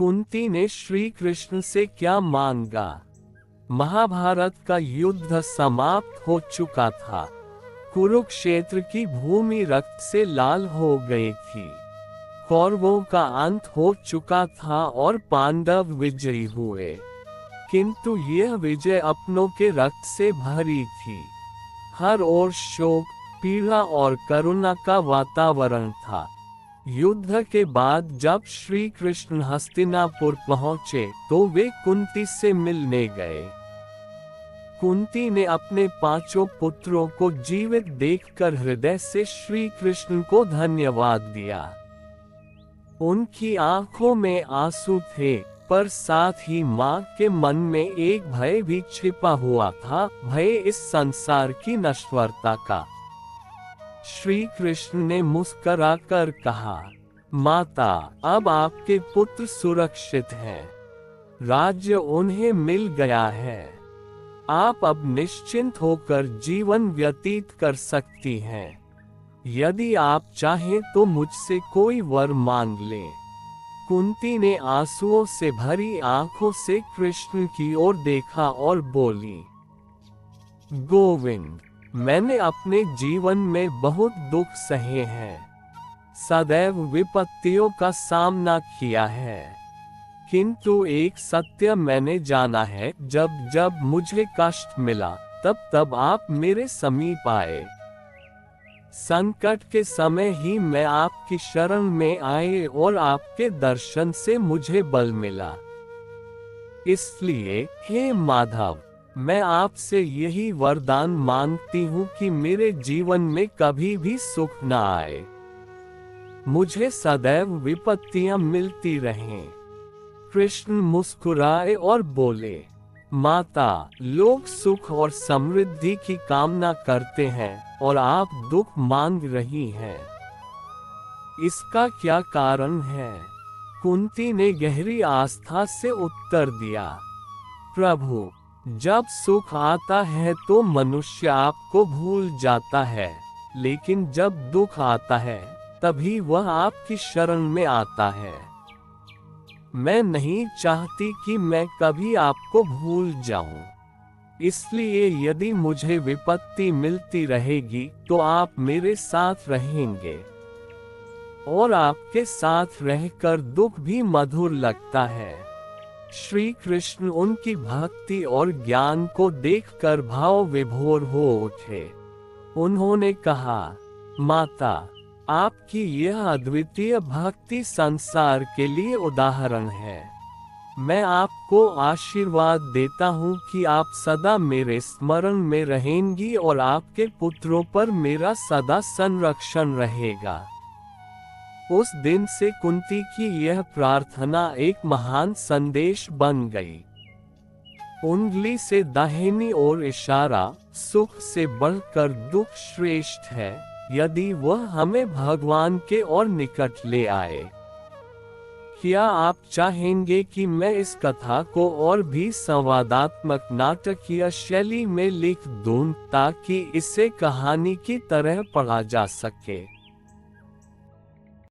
कुंती ने श्री कृष्ण से क्या मांगा? महाभारत का युद्ध समाप्त हो चुका था। कुरुक्षेत्र की भूमि रक्त से लाल हो गई थी। कौरवों का अंत हो चुका था और पांडव विजयी हुए, किंतु यह विजय अपनों के रक्त से भरी थी। हर ओर शोक, पीड़ा और करुणा का वातावरण था। युद्ध के बाद जब श्री कृष्ण हस्तिनापुर पहुंचे तो वे कुंती से मिलने गए। कुंती ने अपने 5 पुत्रों को जीवित देखकर हृदय से श्री कृष्ण को धन्यवाद दिया। उनकी आंखों में आंसू थे, पर साथ ही मां के मन में एक भय भी छिपा हुआ था, भय इस संसार की नश्वरता का। श्री कृष्ण ने मुस्कुराकर कहा, माता, अब आपके पुत्र सुरक्षित हैं। राज्य उन्हें मिल गया है। आप अब निश्चिंत होकर जीवन व्यतीत कर सकती हैं। यदि आप चाहें तो मुझसे कोई वर मांग लें। कुंती ने आंसुओं से भरी आंखों से कृष्ण की ओर देखा और बोली, गोविंद, मैंने अपने जीवन में बहुत दुख सहे हैं, सदैव विपत्तियों का सामना किया है, किंतु एक सत्य मैंने जाना है, जब जब मुझे कष्ट मिला तब तब आप मेरे समीप आए। संकट के समय ही मैं आपकी शरण में आए और आपके दर्शन से मुझे बल मिला। इसलिए हे माधव, मैं आपसे यही वरदान मांगती हूँ कि मेरे जीवन में कभी भी सुख न आए, मुझे सदैव विपत्तियां मिलती रहें। कृष्ण मुस्कुराए और बोले, माता, लोग सुख और समृद्धि की कामना करते हैं और आप दुख मांग रही हैं। इसका क्या कारण है? कुंती ने गहरी आस्था से उत्तर दिया, प्रभु, जब सुख आता है तो मनुष्य आपको भूल जाता है, लेकिन जब दुख आता है तभी वह आपकी शरण में आता है। मैं नहीं चाहती कि मैं कभी आपको भूल जाऊं। इसलिए यदि मुझे विपत्ति मिलती रहेगी तो आप मेरे साथ रहेंगे, और आपके साथ रहकर दुख भी मधुर लगता है। श्री कृष्ण उनकी भक्ति और ज्ञान को देखकर भाव विभोर हो उठे। उन्होंने कहा, माता, आपकी यह अद्वितीय भक्ति संसार के लिए उदाहरण है। मैं आपको आशीर्वाद देता हूँ कि आप सदा मेरे स्मरण में रहेंगी और आपके पुत्रों पर मेरा सदा संरक्षण रहेगा। उस दिन से कुंती की यह प्रार्थना एक महान संदेश बन गई। उंगली से दाहिनी ओर इशारा, सुख से बढ़कर दुख श्रेष्ठ है, यदि वह हमें भगवान के और निकट ले आए। क्या आप चाहेंगे कि मैं इस कथा को और भी संवादात्मक नाटकीय शैली में लिख दूं, ताकि इसे कहानी की तरह पढ़ा जा सके?